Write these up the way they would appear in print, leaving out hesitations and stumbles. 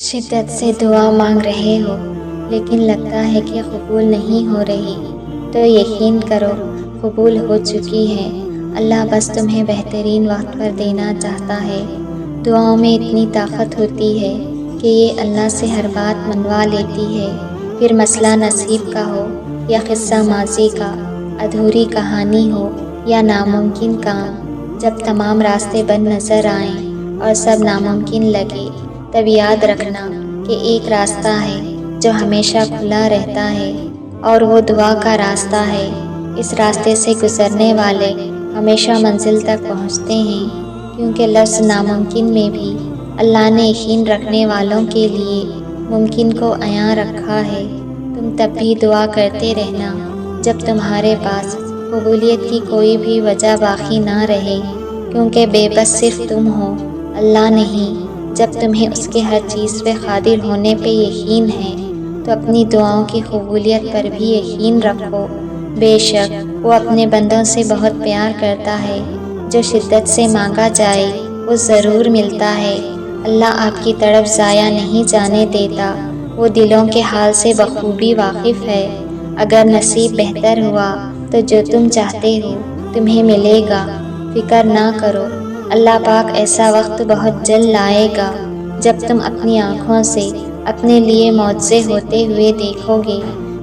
شدت سے دعا مانگ رہے ہو لیکن لگتا ہے کہ قبول نہیں ہو رہی، تو یقین کرو قبول ہو چکی ہے۔ اللہ بس تمہیں بہترین وقت پر دینا چاہتا ہے۔ دعاؤں میں اتنی طاقت ہوتی ہے کہ یہ اللہ سے ہر بات منوا لیتی ہے، پھر مسئلہ نصیب کا ہو یا قصہ ماضی کا، ادھوری کہانی ہو یا ناممکن کام۔ جب تمام راستے بند نظر آئیں اور سب ناممکن لگے، تب یاد رکھنا کہ ایک راستہ ہے جو ہمیشہ کھلا رہتا ہے، اور وہ دعا کا راستہ ہے۔ اس راستے سے گزرنے والے ہمیشہ منزل تک پہنچتے ہیں، کیونکہ لفظ ناممکن میں بھی اللہ نے یقین رکھنے والوں کے لیے ممکن کو عیاں رکھا ہے۔ تم تب بھی دعا کرتے رہنا جب تمہارے پاس قبولیت کی کوئی بھی وجہ باقی نہ رہے، کیونکہ بے بس صرف تم ہو، اللہ نہیں۔ جب تمہیں اس کے ہر چیز پہ قادر ہونے پہ یقین ہے تو اپنی دعاؤں کی قبولیت پر بھی یقین رکھو۔ بے شک وہ اپنے بندوں سے بہت پیار کرتا ہے، جو شدت سے مانگا جائے وہ ضرور ملتا ہے۔ اللہ آپ کی طرف ضائع نہیں جانے دیتا، وہ دلوں کے حال سے بخوبی واقف ہے۔ اگر نصیب بہتر ہوا تو جو تم چاہتے ہو تمہیں ملے گا، فکر نہ کرو، اللہ پاک ایسا وقت بہت جلد لائے گا جب تم اپنی آنکھوں سے اپنے لیے معجزے ہوتے ہوئے دیکھو گے۔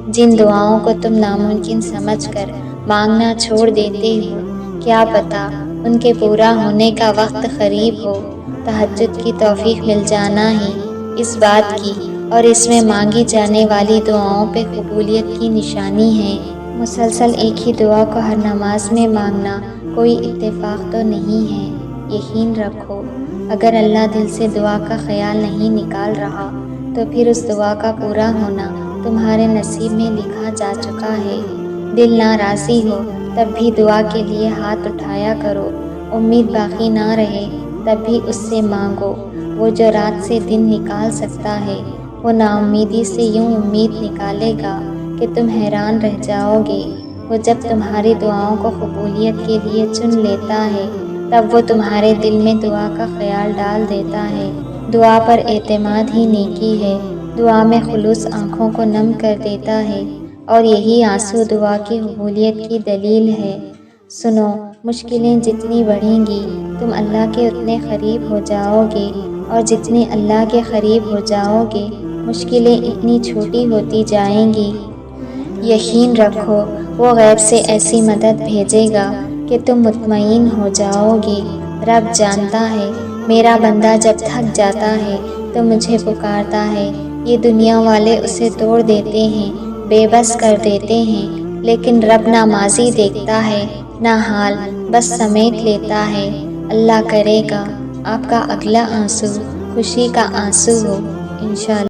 جن دعاؤں کو تم ناممکن سمجھ کر مانگنا چھوڑ دیتے ہو، کیا پتہ ان کے پورا ہونے کا وقت قریب ہو۔ تہجد کی توفیق مل جانا ہی اس بات کی اور اس میں مانگی جانے والی دعاؤں پہ قبولیت کی نشانی ہے۔ مسلسل ایک ہی دعا کو ہر نماز میں مانگنا کوئی اتفاق تو نہیں ہے۔ یقین رکھو، اگر اللہ دل سے دعا کا خیال نہیں نکال رہا تو پھر اس دعا کا پورا ہونا تمہارے نصیب میں لکھا جا چکا ہے۔ دل ناراضی ہو تب بھی دعا کے لیے ہاتھ اٹھایا کرو، امید باقی نہ رہے تب بھی اس سے مانگو۔ وہ جو رات سے دن نکال سکتا ہے، وہ نا امیدی سے یوں امید نکالے گا کہ تم حیران رہ جاؤ گے۔ وہ جب تمہاری دعاؤں کو قبولیت کے لیے چن لیتا ہے، تب وہ تمہارے دل میں دعا کا خیال ڈال دیتا ہے۔ دعا پر اعتماد ہی نیکی ہے۔ دعا میں خلوص آنکھوں کو نم کر دیتا ہے، اور یہی آنسو دعا کی قبولیت کی دلیل ہے۔ سنو، مشکلیں جتنی بڑھیں گی تم اللہ کے اتنے قریب ہو جاؤ گے، اور جتنے اللہ کے قریب ہو جاؤ گے مشکلیں اتنی چھوٹی ہوتی جائیں گی۔ یقین رکھو وہ غیب سے ایسی مدد بھیجے گا کہ تم مطمئن ہو جاؤ گے۔ رب جانتا ہے میرا بندہ جب تھک جاتا ہے تو مجھے پکارتا ہے۔ یہ دنیا والے اسے توڑ دیتے ہیں، بے بس کر دیتے ہیں، لیکن رب نہ ماضی دیکھتا ہے نہ حال، بس سمیٹ لیتا ہے۔ اللہ کرے گا آپ کا اگلا آنسو خوشی کا آنسو ہو، انشاءاللہ۔